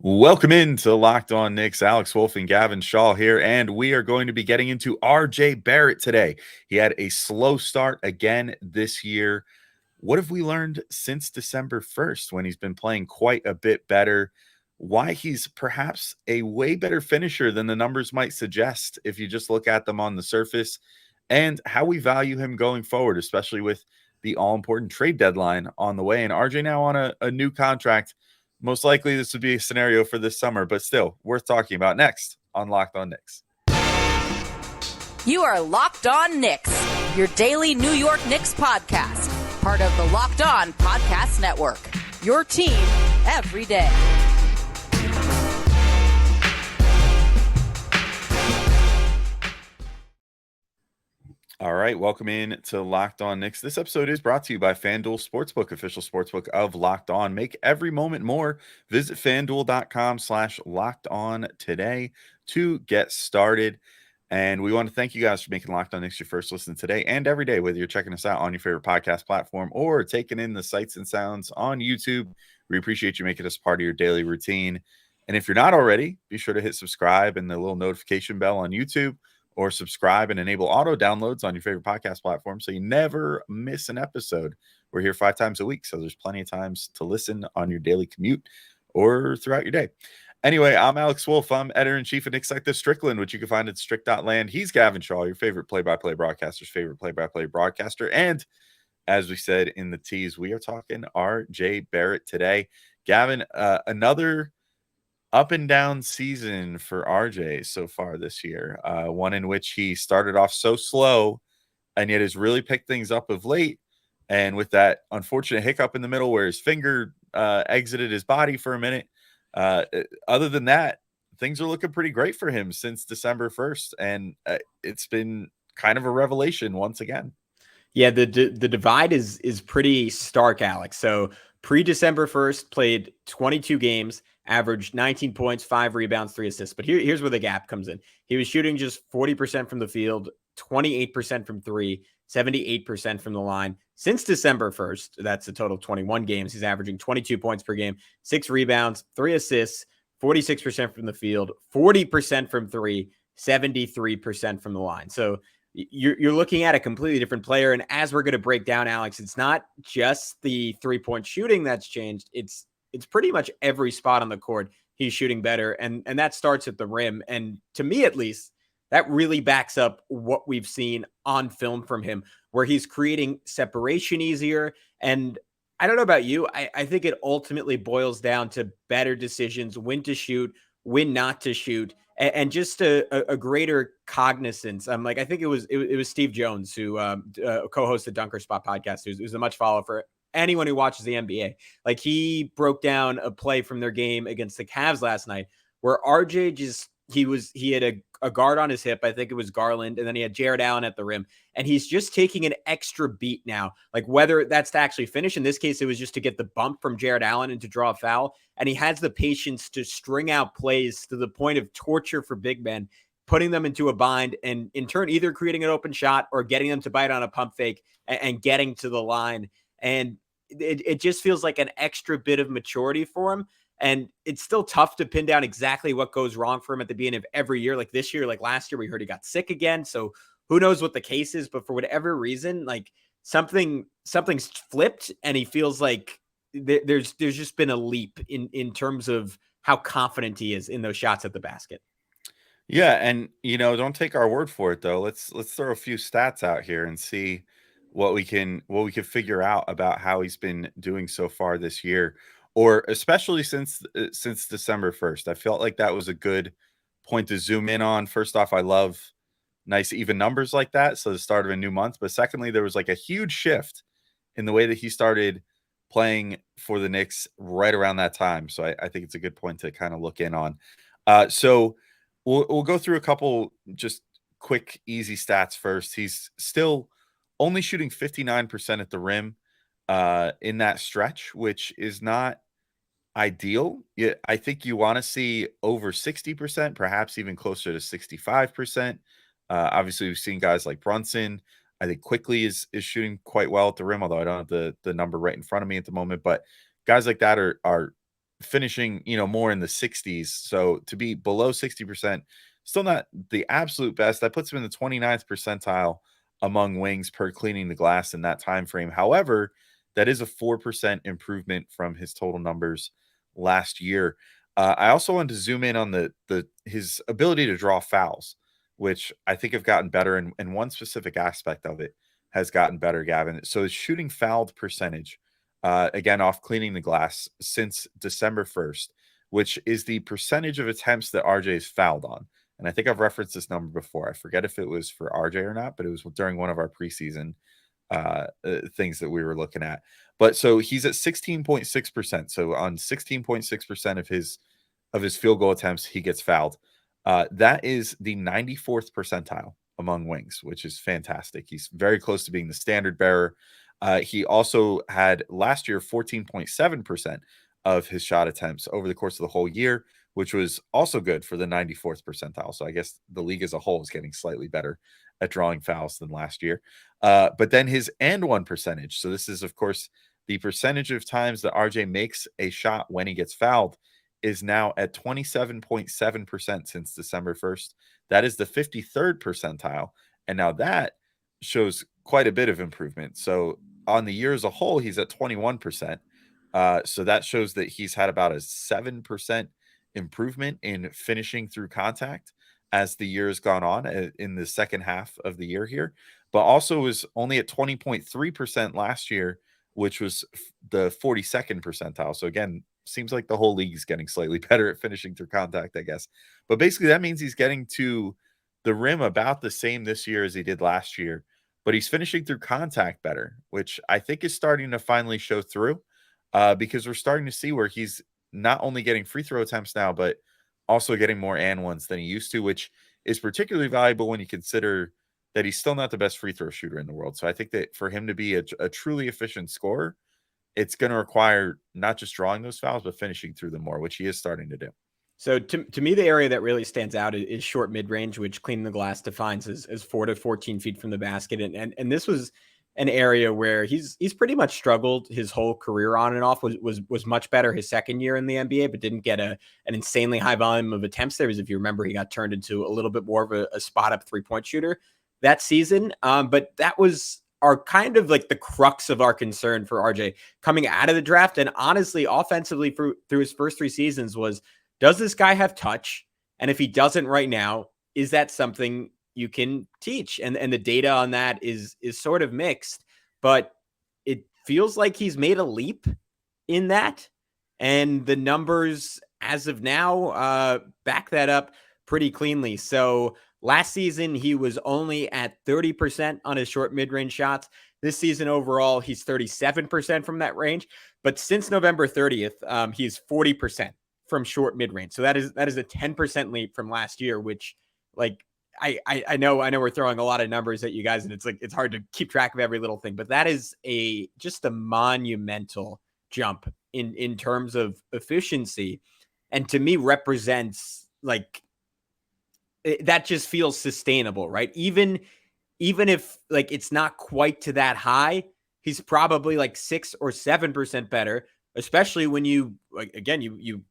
Welcome into Locked On Knicks. Alex Wolf and Gavin Shaw here, and we are going to be getting into RJ Barrett today. He had a slow start again this year. What have we learned since December 1st when he's been playing quite a bit better? Why he's perhaps a way better finisher than the numbers might suggest if you just look at them on the surface, and how we value him going forward, especially with the all-important trade deadline on the way. And RJ now on a new contract. Most likely this would be a scenario for this summer, but still worth talking about next on Locked On Knicks. You are Locked On Knicks, your daily New York Knicks podcast, part of the Locked On Podcast Network, your team every day. All right, welcome in to Locked On Knicks. This episode is brought to you by FanDuel Sportsbook, official sportsbook of Locked On. Make every moment more. Visit FanDuel.com/Locked On today to get started. And we want to thank you guys for making Locked On Knicks your first listen today and every day, whether you're checking us out on your favorite podcast platform or taking in the sights and sounds on YouTube. We appreciate you making us part of your daily routine. And if you're not already, be sure to hit subscribe and the little notification bell on YouTube, or subscribe and enable auto downloads on your favorite podcast platform so you never miss an episode. We're here 5 times a week, so there's plenty of times to listen on your daily commute or throughout your day. Anyway, I'm Alex Wolf. I'm editor-in-chief of Knicks Detective Strickland, which you can find at strict.land. He's Gavin Shaw, your favorite play-by-play broadcaster's favorite play-by-play broadcaster. And as we said in the tease, we are talking RJ Barrett today. Gavin, another up and down season for RJ so far this year. One in which he started off so slow and yet has really picked things up of late. And with that unfortunate hiccup in the middle where his finger exited his body for a minute. Other than that, things are looking pretty great for him since December 1st. And it's been kind of a revelation once again. Yeah, the divide is pretty stark, Alex. So pre-December 1st, played 22 games, averaged 19 points, 5 rebounds, 3 assists. But here's where the gap comes in. He was shooting just 40% from the field, 28% from 3, 78% from the line. Since December 1st, that's a total of 21 games, he's averaging 22 points per game, 6 rebounds, 3 assists, 46% from the field, 40% from 3, 73% from the line. So you're looking at a completely different player. And as we're going to break down, Alex, it's not just the 3-point shooting that's changed. It's pretty much every spot on the court he's shooting better. And that starts at the rim. And to me, at least, that really backs up what we've seen on film from him, where he's creating separation easier. And I don't know about you. I think it ultimately boils down to better decisions, when to shoot, when not to shoot, and just a greater cognizance. I think it was Steve Jones who co-hosts the Dunker Spot podcast, who's a much follower for anyone who watches the NBA. Like, he broke down a play from their game against the Cavs last night where RJ he had a guard on his hip. I think it was Garland. And then he had Jared Allen at the rim. And he's just taking an extra beat now, like whether that's to actually finish. In this case, it was just to get the bump from Jared Allen and to draw a foul. And he has the patience to string out plays to the point of torture for big men, putting them into a bind and in turn either creating an open shot or getting them to bite on a pump fake and getting to the line. And it just feels like an extra bit of maturity for him. And it's still tough to pin down exactly what goes wrong for him at the beginning of every year. Like this year, like last year, we heard he got sick again. So who knows what the case is, but for whatever reason, like something's flipped and he feels like there's just been a leap in terms of how confident he is in those shots at the basket. Yeah. And, don't take our word for it, though. Let's throw a few stats out here and see what we can figure out about how he's been doing so far this year, or especially since December 1st. I felt like that was a good point to zoom in on. First off, I love nice even numbers like that. So the start of a new month. But secondly, there was like a huge shift in the way that he started playing for the Knicks right around that time. So I think it's a good point to kind of look in on. So we'll go through a couple just quick, easy stats first. He's still only shooting 59% at the rim in that stretch, which is not ideal. Yeah, I think you want to see over 60%, perhaps even closer to 65%. Obviously, we've seen guys like Brunson. I think Quickly is shooting quite well at the rim, although I don't have the number right in front of me at the moment. But guys like that are finishing, more in the 60s. So to be below 60%, still not the absolute best. That puts him in the 29th percentile among wings per cleaning the glass in that time frame. However, that is a 4% improvement from his total numbers last year. I also wanted to zoom in on his ability to draw fouls, which I think have gotten better, and one specific aspect of it has gotten better, Gavin. So his shooting fouled percentage, again, off cleaning the glass since December 1st, which is the percentage of attempts that RJ is fouled on. And I think I've referenced this number before. I forget if it was for RJ or not, but it was during one of our preseason things that we were looking at. But so he's at 16.6%. So on 16.6% of his field goal attempts, he gets fouled. That is the 94th percentile among wings, which is fantastic. He's very close to being the standard bearer. He also had last year 14.7% of his shot attempts over the course of the whole year, which was also good for the 94th percentile. So I guess the league as a whole is getting slightly better at drawing fouls than last year. But then his and one percentage. So this is, of course, the percentage of times that RJ makes a shot when he gets fouled is now at 27.7% since December 1st. That is the 53rd percentile. And now that shows quite a bit of improvement. So on the year as a whole, he's at 21%. So that shows that he's had about a 7% improvement in finishing through contact as the year has gone on in the second half of the year here, but also was only at 20.3% last year, which was the 42nd percentile. So again, seems like the whole league is getting slightly better at finishing through contact, I guess. But basically that means he's getting to the rim about the same this year as he did last year, but he's finishing through contact better, which I think is starting to finally show through, because we're starting to see where he's not only getting free throw attempts now, but also getting more and ones than he used to, which is particularly valuable when you consider that he's still not the best free throw shooter in the world. So I think that for him to be a truly efficient scorer, it's going to require not just drawing those fouls, but finishing through them more, which he is starting to do. So to me, the area that really stands out is short mid-range, which cleaning the glass defines as 4 to 14 feet from the basket. And this was an area where he's pretty much struggled his whole career on and off. Was much better his second year in the NBA, but didn't get an insanely high volume of attempts there. Because if you remember, he got turned into a little bit more of a spot-up three-point shooter that season. But that was our kind of like the crux of our concern for RJ coming out of the draft. And honestly, offensively through his first three seasons was, does this guy have touch? And if he doesn't right now, is that something you can teach? And the data on that is sort of mixed, but it feels like he's made a leap in that. And the numbers as of now back that up pretty cleanly. So last season, he was only at 30% on his short mid-range shots. This season overall, he's 37% from that range. But since November 30th, he's 40% from short mid-range. So that is a 10% leap from last year, which like I know we're throwing a lot of numbers at you guys, and it's hard to keep track of every little thing, but that is just a monumental jump in terms of efficiency, and to me represents like that just feels sustainable, right? Even if like it's not quite to that high, he's probably like 6 or 7% better, especially when you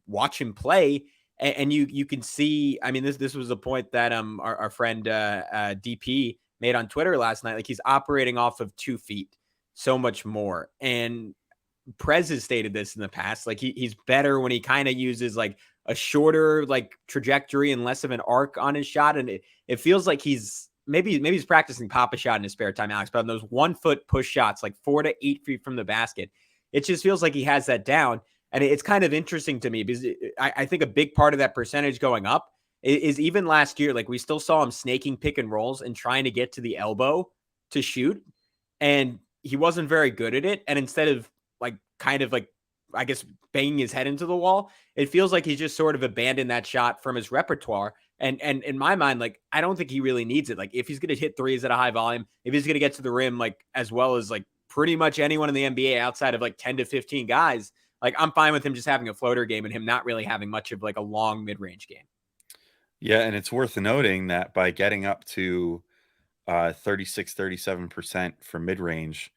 watch him play and you can see. I mean, this was a point that our friend DP made on Twitter last night. Like, he's operating off of 2 feet so much more. And Prez has stated this in the past. Like, he's better when he kind of uses like a shorter like trajectory and less of an arc on his shot. And it feels like he's maybe he's practicing pop a shot in his spare time, Alex, but on those 1 foot push shots, like 4 to 8 feet from the basket, it just feels like he has that down. And it's kind of interesting to me because I think a big part of that percentage going up is even last year, like we still saw him snaking pick and rolls and trying to get to the elbow to shoot. And he wasn't very good at it. And instead of like kind of like, I guess, banging his head into the wall, it feels like he's just sort of abandoned that shot from his repertoire. And in my mind, like, I don't think he really needs it. Like, if he's going to hit threes at a high volume, if he's going to get to the rim, like as well as like pretty much anyone in the NBA outside of like 10 to 15 guys, like I'm fine with him just having a floater game and him not really having much of like a long mid-range game. Yeah, and it's worth noting that by getting up to 36, 37% for mid-range,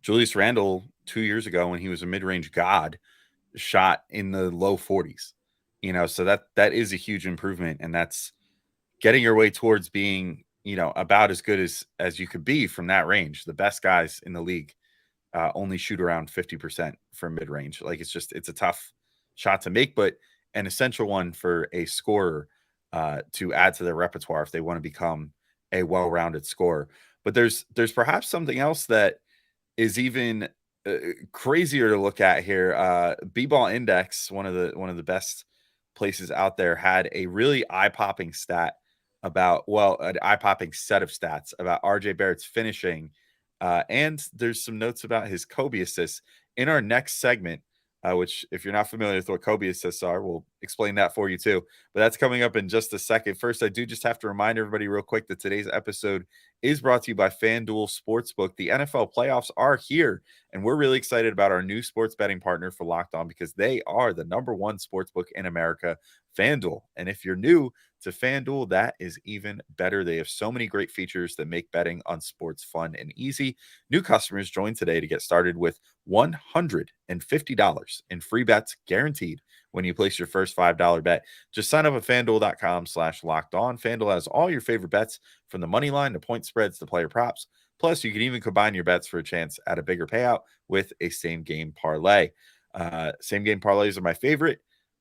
Julius Randle 2 years ago when he was a mid-range god, shot in the low 40s. So that is a huge improvement, and that's getting your way towards being, about as good as you could be from that range. The best guys in the league only shoot around 50% from mid range. Like it's a tough shot to make, but an essential one for a scorer to add to their repertoire if they want to become a well-rounded scorer. But there's perhaps something else that is even crazier to look at here. B-Ball Index, one of the best places out there, had a really eye-popping stat an eye-popping set of stats about RJ Barrett's finishing, and there's some notes about his Kobe assists in our next segment. Which, if you're not familiar with what Kobe assists are, we'll explain that for you too. But that's coming up in just a second. First, I do just have to remind everybody real quick that today's episode is brought to you by FanDuel Sportsbook. The NFL playoffs are here, and we're really excited about our new sports betting partner for Locked On because they are the number one sportsbook in America, FanDuel. And if you're new to FanDuel, that is even better. They have so many great features that make betting on sports fun and easy. New customers join today to get started with $150 in free bets guaranteed when you place your first $5 bet. Just sign up at FanDuel.com/locked on. FanDuel has all your favorite bets from the money line to point spreads to player props. Plus, you can even combine your bets for a chance at a bigger payout with a same game parlay. Same game parlays are my favorite.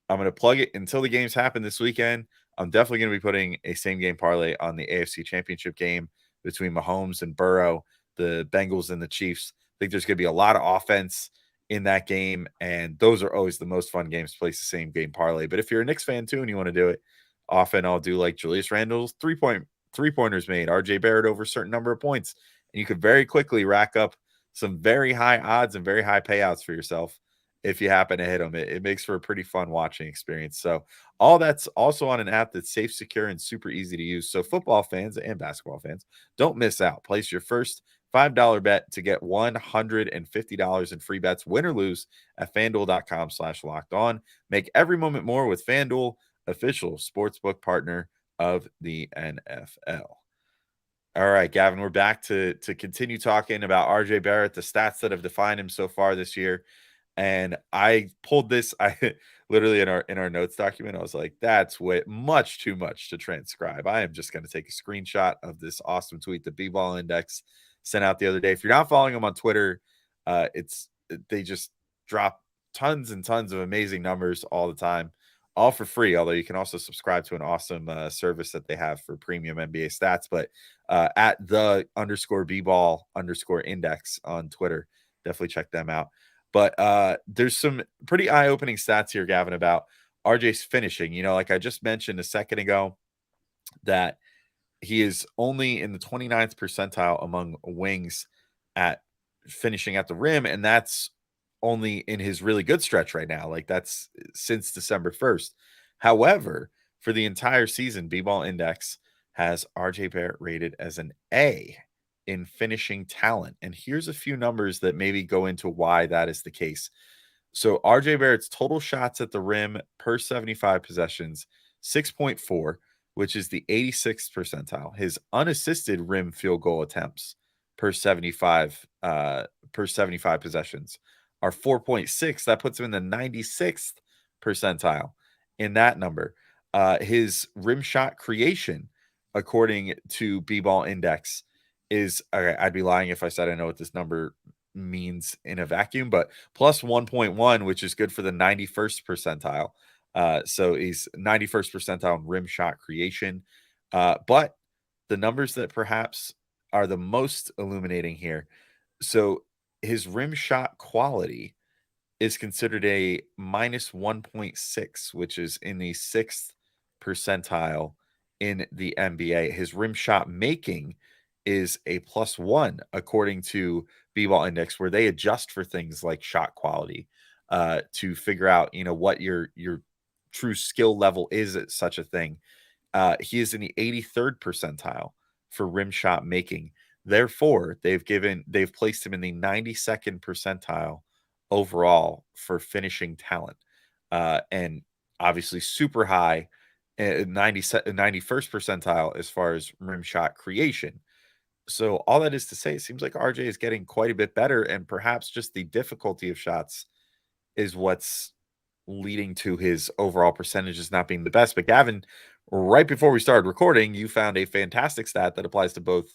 I'm going to plug it until the games happen this weekend. I'm definitely going to be putting a same game parlay on the AFC Championship game between Mahomes and Burrow, the Bengals and the Chiefs. I think there's going to be a lot of offense in that game, and those are always the most fun games to place the same game parlay. But if you're a Knicks fan too and you want to do it, often I'll do like Julius Randle's three-pointers made, RJ Barrett over a certain number of points, and you could very quickly rack up some very high odds and very high payouts for yourself if you happen to hit them. It makes for a pretty fun watching experience. So all that's also on an app that's safe, secure, and super easy to use. So football fans and basketball fans, don't miss out. Place your first $5 bet to get $150 in free bets, win or lose, at FanDuel.com/locked on. Make every moment more with FanDuel, official sportsbook partner of the NFL. All right, Gavin, we're back to continue talking about RJ Barrett, the stats that have defined him so far this year. And I pulled this, I literally in our notes document, I was like, that's way much too much to transcribe. I am just going to take a screenshot of this awesome tweet that B-Ball Index sent out the other day. If you're not following them on Twitter, they just drop tons and tons of amazing numbers all the time, all for free. Although you can also subscribe to an awesome service that they have for premium NBA stats. But at the _B-Ball_Index on Twitter, definitely check them out. But there's some pretty eye-opening stats here, Gavin, about RJ's finishing. Like I just mentioned a second ago, that he is only in the 29th percentile among wings at finishing at the rim, and that's only in his really good stretch right now. Like that's since December 1st. However, for the entire season, B-Ball Index has RJ Barrett rated as an A in finishing talent. And here's a few numbers that maybe go into why that is the case. So RJ Barrett's total shots at the rim per 75 possessions, 6.4, which is the 86th percentile. His unassisted rim field goal attempts per 75 possessions are 4.6. That puts him in the 96th percentile in that number. His rim shot creation, according to B-Ball Index, is, I'd be lying if I said I know what this number means in a vacuum, but plus 1.1, which is good for the 91st percentile. So he's 91st percentile in rim shot creation. But the numbers that perhaps are the most illuminating here. So his rim shot quality is considered a minus 1.6, which is in the 6th percentile in the NBA. His rim shot making is a +1, according to B-Ball Index, where they adjust for things like shot quality to figure out, what your true skill level is at such a thing. He is in the 83rd percentile for rim shot making. Therefore, they've placed him in the 92nd percentile overall for finishing talent. And obviously super high, 91st percentile as far as rim shot creation. So all that is to say, it seems like RJ is getting quite a bit better, and perhaps just the difficulty of shots is what's leading to his overall percentages not being the best. But Gavin, right before we started recording, you found a fantastic stat that applies to both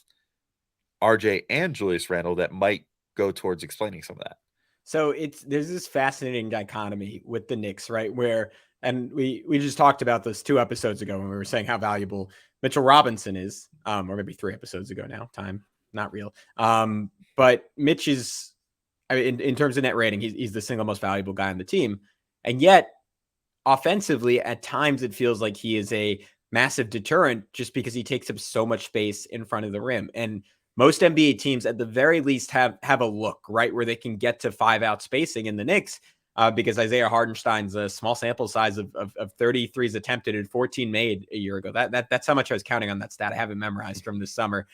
RJ and Julius Randle that might go towards explaining some of that. So there's this fascinating dichotomy with the Knicks, right? Where, and we just talked about this 2 episodes ago when we were saying how valuable Mitchell Robinson is, or maybe 3 episodes ago now. Time not real. But Mitch is, I mean, in terms of net rating, he's the single most valuable guy on the team, and yet offensively, at times it feels like he is a massive deterrent just because he takes up so much space in front of the rim. And most NBA teams, at the very least, have a look, right, where they can get to 5-out spacing. In the Knicks, because Isaiah Hartenstein's a small sample size of 33s attempted and 14 made a year ago. That's how much I was counting on that stat. I haven't memorized from this summer.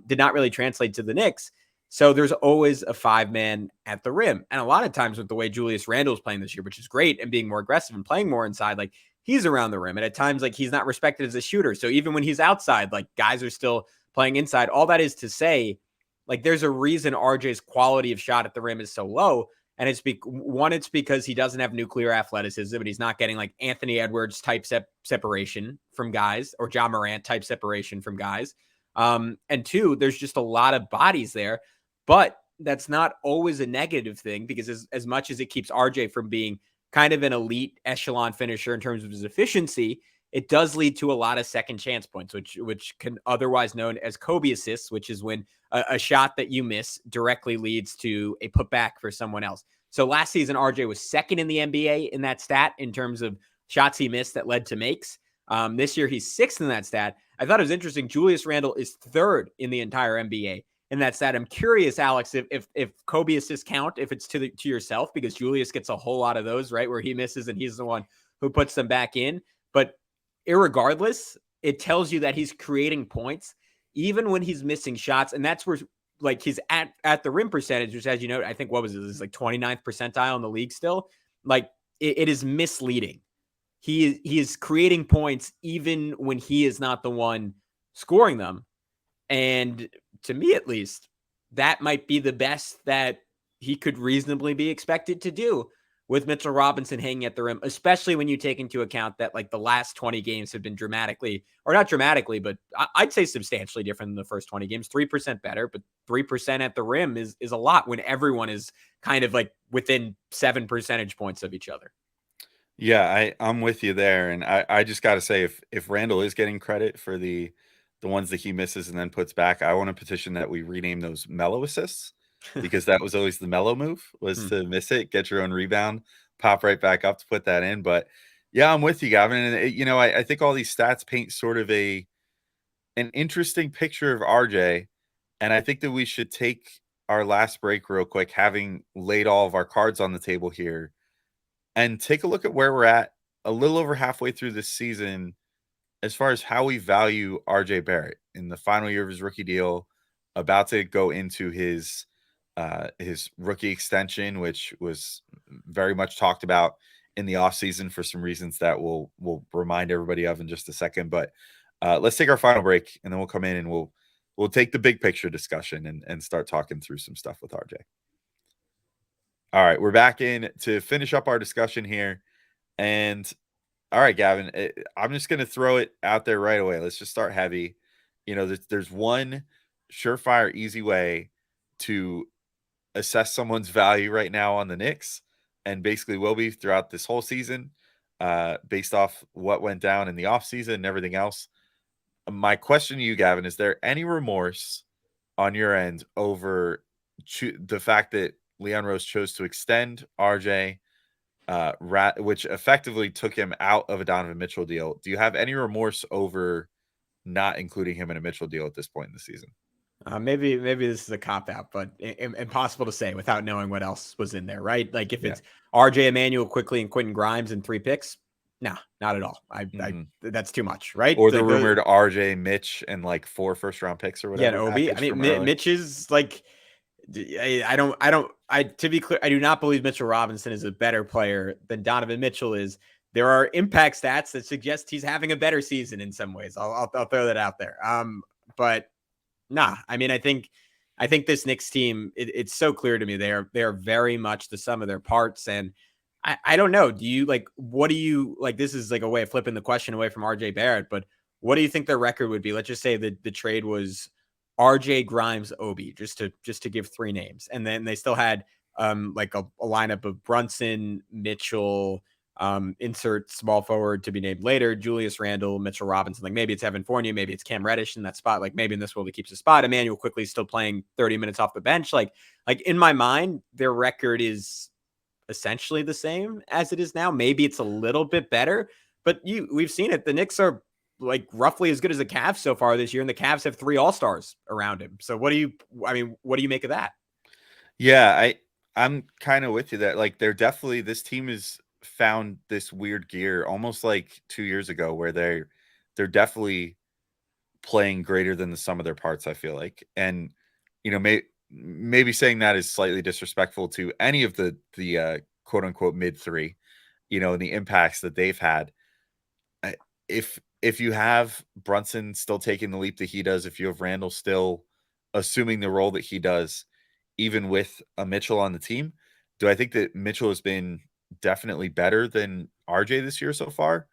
Did not really translate to the Knicks. So there's always a 5-man at the rim. And a lot of times with the way Julius Randle is playing this year, which is great, and being more aggressive and playing more inside, like he's around the rim. And at times, like he's not respected as a shooter. So even when he's outside, like guys are still playing inside. All that is to say, like there's a reason RJ's quality of shot at the rim is so low. And it's because he doesn't have nuclear athleticism, but he's not getting like Anthony Edwards type separation from guys, or Ja Morant type separation from guys. And 2, there's just a lot of bodies there, but that's not always a negative thing, because as much as it keeps RJ from being kind of an elite echelon finisher in terms of his efficiency, it does lead to a lot of second chance points, which can otherwise known as Kobe assists, which is when a shot that you miss directly leads to a putback for someone else. So last season, RJ was 2nd in the NBA in that stat in terms of shots he missed that led to makes. This year, he's 6th in that stat. I thought it was interesting. Julius Randle is 3rd in the entire NBA in that stat. I'm curious, Alex, if Kobe assists count, if it's to yourself, because Julius gets a whole lot of those, right, where he misses and he's the one who puts them back in. But irregardless, it tells you that he's creating points even when he's missing shots. And that's where like his at the rim percentage, which, as you know, I think what was it? It's like 29th percentile in the league still. Like it is misleading. He is creating points even when he is not the one scoring them. And to me, at least, that might be the best that he could reasonably be expected to do with Mitchell Robinson hanging at the rim, especially when you take into account that like the last 20 games have been dramatically, or not dramatically, but I'd say substantially different than the first 20 games. 3% better, but 3% at the rim is a lot when everyone is kind of like within 7 percentage points of each other. Yeah, I'm with you there. And I just got to say, if Randall is getting credit for the ones that he misses and then puts back, I want to petition that we rename those mellow assists, because that was always the mellow move, was to miss it, get your own rebound, pop right back up to put that in. But yeah, I'm with you, Gavin. And I think all these stats paint sort of an interesting picture of RJ. And I think that we should take our last break real quick, having laid all of our cards on the table here, and take a look at where we're at a little over halfway through this season as far as how we value RJ Barrett in the final year of his rookie deal, about to go into his rookie extension, which was very much talked about in the offseason for some reasons that we'll remind everybody of in just a second. But let's take our final break, and then we'll come in and we'll take the big picture discussion and start talking through some stuff with RJ. All right, we're back in to finish up our discussion here. And all right, Gavin, I'm just going to throw it out there right away. Let's just start heavy. There's one surefire, easy way to assess someone's value right now on the Knicks, and basically will be throughout this whole season, based off what went down in the offseason and everything else. My question to you, Gavin, is there any remorse on your end over the fact that Leon Rose chose to extend RJ, which effectively took him out of a Donovan Mitchell deal? Do you have any remorse over not including him in a Mitchell deal at this point in the season? Maybe this is a cop out, but impossible to say without knowing what else was in there, right? Like if it's RJ, Emmanuel Quickly, and Quentin Grimes and 3 picks, nah, not at all. That's too much, right? Or the rumored RJ, Mitch, and like 4 first-round picks or whatever. Yeah, Obi. I mean, Mitch is like, to be clear, I do not believe Mitchell Robinson is a better player than Donovan Mitchell is. There are impact stats that suggest he's having a better season in some ways. I'll throw that out there. But nah, I mean, I think this Knicks team, it's so clear to me. They are very much the sum of their parts. And I don't know. Do you like, what do you like? This is like a way of flipping the question away from RJ Barrett, but what do you think their record would be? Let's just say that the trade was RJ, Grimes, Obi, just to give three names. And then they still had like a lineup of Brunson, Mitchell, insert small forward to be named later, Julius Randle, Mitchell Robinson. Like maybe it's Evan Fournier, maybe it's Cam Reddish in that spot. Like maybe in this world he keeps a spot. Emmanuel quickly still playing 30 minutes off the bench. Like in my mind, their record is essentially the same as it is now. Maybe it's a little bit better, but we've seen it. The Knicks are like roughly as good as the Cavs so far this year, and the Cavs have 3 All-Stars around him. So what do you make of that? Yeah, I'm kind of with you that like they're definitely, this team has found this weird gear almost like 2 years ago where they're definitely playing greater than the sum of their parts, I feel like. And maybe saying that is slightly disrespectful to any of the quote unquote mid three, and the impacts that they've had. If you have Brunson still taking the leap that he does, if you have Randall still assuming the role that he does, even with a Mitchell on the team, do I think that Mitchell has been definitely better than RJ this year so far?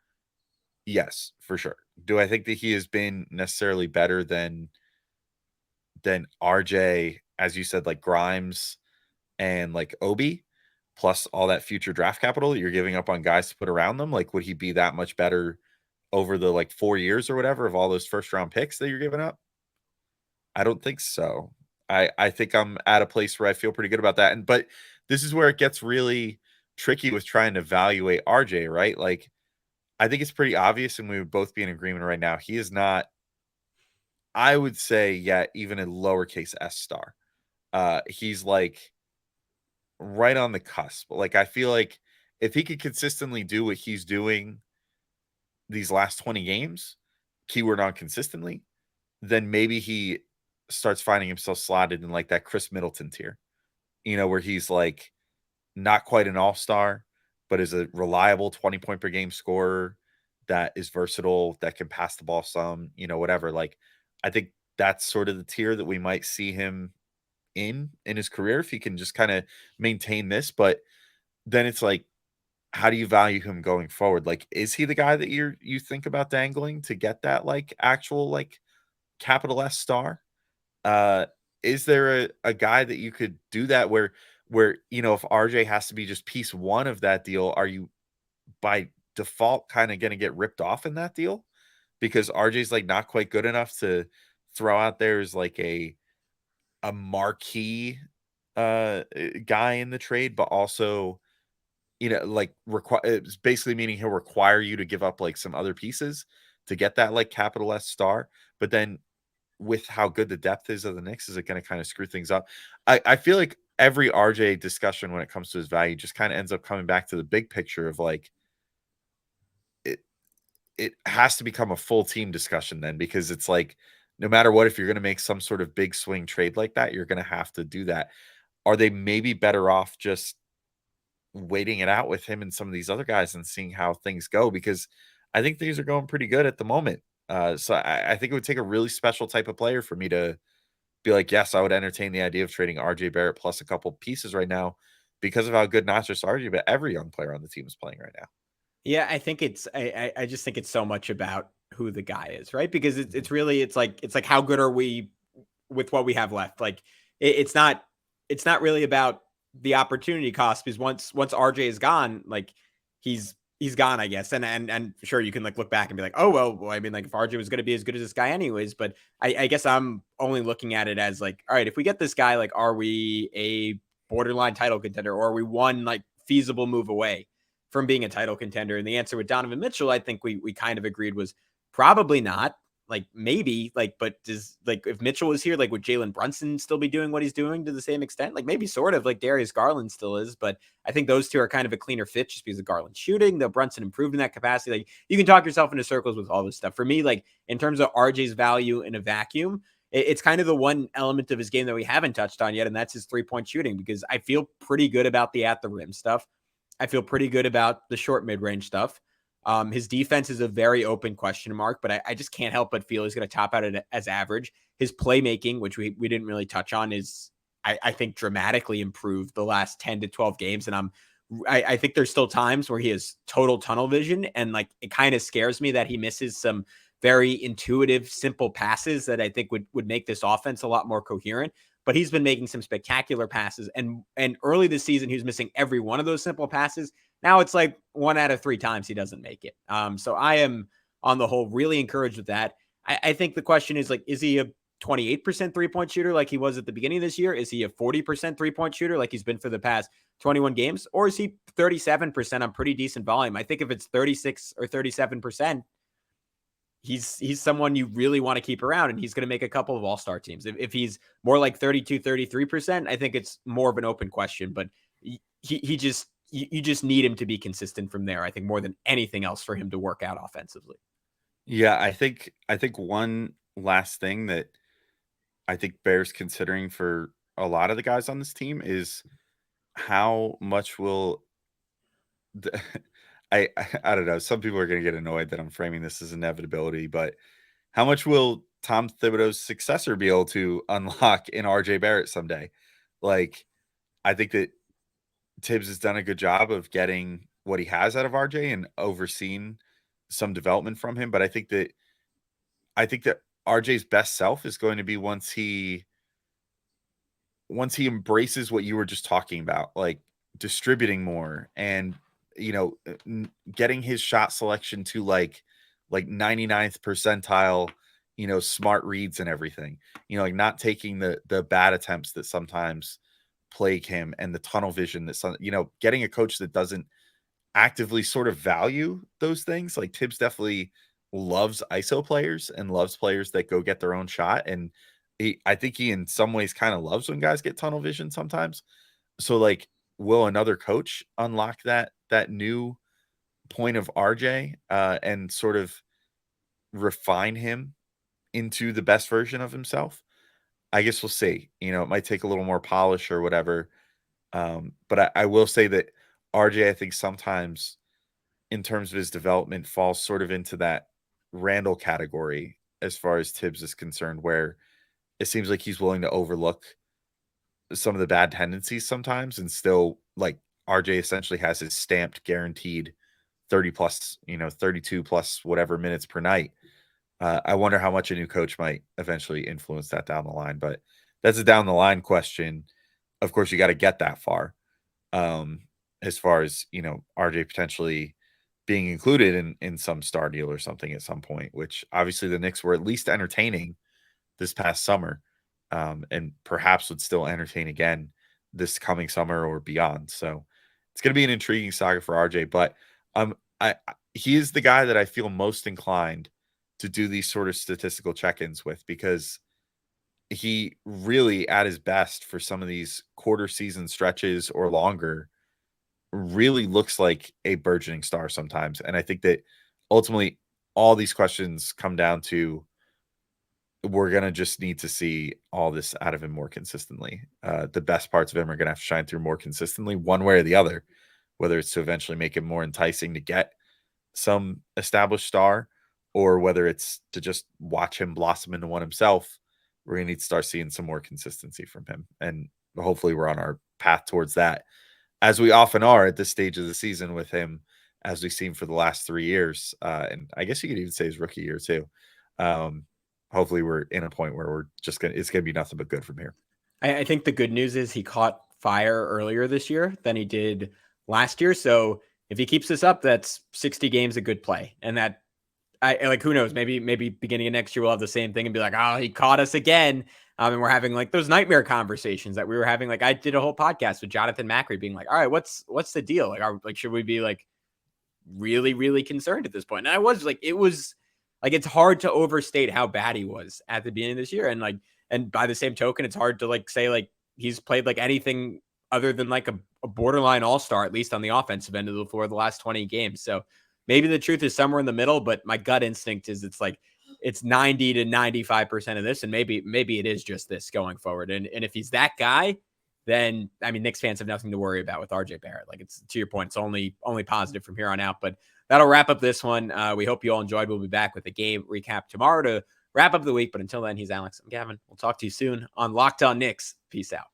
Yes, for sure. Do I think that he has been necessarily better than RJ, as you said, like Grimes and like Obi, plus all that future draft capital that you're giving up on guys to put around them? Like, would he be that much better over the like 4 years or whatever of all those first round picks that you're giving up? I don't think so. I think I'm at a place where I feel pretty good about that. But this is where it gets really tricky with trying to evaluate RJ, right? Like, I think it's pretty obvious, and we would both be in agreement right now. He is not, I would say, yet even a lowercase s star. He's like right on the cusp. Like, I feel like if he could consistently do what he's doing these last 20 games, keyword on consistently, then maybe he starts finding himself slotted in like that Chris Middleton tier, where he's like not quite an all-star, but is a reliable 20-point per game scorer that is versatile, that can pass the ball some, whatever. Like, I think that's sort of the tier that we might see him in his career if he can just kind of maintain this. But then it's like, how do you value him going forward? Like, is he the guy that you think about dangling to get that like actual like capital S star? Uh, is there a guy that you could do that where if RJ has to be just piece one of that deal, are you by default kind of going to get ripped off in that deal because RJ's like not quite good enough to throw out there as like a marquee guy in the trade, but also like it's basically meaning he'll require you to give up like some other pieces to get that like capital S star. But then with how good the depth is of the Knicks, is it going to kind of screw things up? I feel like every RJ discussion when it comes to his value just kind of ends up coming back to the big picture of like it has to become a full team discussion then, because it's like no matter what, if you're going to make some sort of big swing trade like that, you're going to have to do that. Are they maybe better off just waiting it out with him and some of these other guys and seeing how things go? Because I think things are going pretty good at the moment. So I think it would take a really special type of player for me to be like, yes, I would entertain the idea of trading RJ Barrett plus a couple pieces right now because of how good not just RJ, but every young player on the team is playing right now. Yeah, I think I just think it's so much about who the guy is, right? Because it's really it's like how good are we with what we have left? Like it's not really about the opportunity cost, because once RJ is gone, like he's gone, I guess. And sure, you can like look back and be like, oh well, I mean, like if RJ was going to be as good as this guy anyways, but I guess I'm only looking at it as like, all right, if we get this guy, like, are we a borderline title contender, or are we one like feasible move away from being a title contender? And the answer with Donovan Mitchell, I think we kind of agreed, was probably not. Like maybe, like, but does, like, if Mitchell was here, like, would Jalen Brunson still be doing what he's doing to the same extent? Like maybe sort of, like Darius Garland still is, but I think those two are kind of a cleaner fit just because of Garland shooting. The Brunson improved in that capacity. Like you can talk yourself into circles with all this stuff. For me, like in terms of RJ's value in a vacuum, it's kind of the one element of his game that we haven't touched on yet, and that's his 3-point shooting, because I feel pretty good about the at the rim stuff. I feel pretty good about the short mid-range stuff. His defense is a very open question mark, but I just can't help but feel he's going to top out as average. His playmaking, which we didn't really touch on, is I think dramatically improved the last 10 to 12 games. And I'm I think there's still times where he has total tunnel vision, and like it kind of scares me that he misses some very intuitive, simple passes that I think would make this offense a lot more coherent. But he's been making some spectacular passes, and early this season he was missing every one of those simple passes. Now it's like 1 out of 3 times he doesn't make it. So I am on the whole really encouraged with that. I think the question is like, is he a 28% 3-point shooter like he was at the beginning of this year? Is he a 40% 3-point shooter like he's been for the past 21 games? Or is he 37% on pretty decent volume? I think if it's 36 or 37%, he's someone you really want to keep around, and he's going to make a couple of all-star teams. If he's more like 32, 33%, I think it's more of an open question, but he just, you just need him to be consistent from there. I think more than anything else for him to work out offensively. Yeah, I think one last thing that I think bears considering for a lot of the guys on this team is how much will the, I don't know. Some people are going to get annoyed that I'm framing this as inevitability, but how much will Tom Thibodeau's successor be able to unlock in RJ Barrett someday? Like, I think that Tibbs has done a good job of getting what he has out of RJ and overseeing some development from him. But I think that RJ's best self is going to be once he embraces what you were just talking about, like distributing more and getting his shot selection to like 99th percentile, smart reads and everything, like not taking the bad attempts that sometimes plague him and the tunnel vision that some, getting a coach that doesn't actively sort of value those things. Like Tibbs definitely loves ISO players and loves players that go get their own shot. And I think he in some ways kind of loves when guys get tunnel vision sometimes. So like, will another coach unlock that new point of RJ and sort of refine him into the best version of himself? I guess we'll see. It might take a little more polish or whatever. But I will say that RJ, I think sometimes in terms of his development, falls sort of into that Randall category as far as Tibbs is concerned, where it seems like he's willing to overlook some of the bad tendencies sometimes and still, like, RJ essentially has his stamped guaranteed 30 plus, 32 plus whatever minutes per night. I wonder how much a new coach might eventually influence that down the line, but that's a down the line question. Of course, you got to get that far. As far as, RJ potentially being included in some star deal or something at some point, which obviously the Knicks were at least entertaining this past summer, and perhaps would still entertain again this coming summer or beyond. So it's going to be an intriguing saga for RJ, but he is the guy that I feel most inclined to do these sort of statistical check-ins with, because he really at his best for some of these quarter season stretches or longer really looks like a burgeoning star sometimes. And I think that ultimately all these questions come down to, we're going to just need to see all this out of him more consistently. The best parts of him are going to have to shine through more consistently, one way or the other, whether it's to eventually make him more enticing to get some established star, or whether it's to just watch him blossom into one himself. We're going to need to start seeing some more consistency from him. And hopefully we're on our path towards that, as we often are at this stage of the season with him, as we've seen for the last 3 years. And I guess you could even say his rookie year too. Hopefully we're in a point where it's going to be nothing but good from here. I think the good news is he caught fire earlier this year than he did last year. So if he keeps this up, that's 60 games of good play. And that, who knows, maybe beginning of next year, we'll have the same thing and be like, oh, he caught us again. And we're having like those nightmare conversations that we were having. Like I did a whole podcast with Jonathan Macri being like, all right, what's the deal? Like, should we be like really, really concerned at this point? And I was like, it's hard to overstate how bad he was at the beginning of this year. And by the same token, it's hard to like say like he's played like anything other than like a borderline all-star, at least on the offensive end of the floor, the last 20 games. So maybe the truth is somewhere in the middle, but my gut instinct is it's 90 to 95% of this. And maybe it is just this going forward. And if he's that guy, then, I mean, Knicks fans have nothing to worry about with RJ Barrett. Like, it's, to your point, it's only positive from here on out. But that'll wrap up this one. We hope you all enjoyed. We'll be back with a game recap tomorrow to wrap up the week. But until then, he's Alex. I'm Gavin. We'll talk to you soon on Locked On Knicks. Peace out.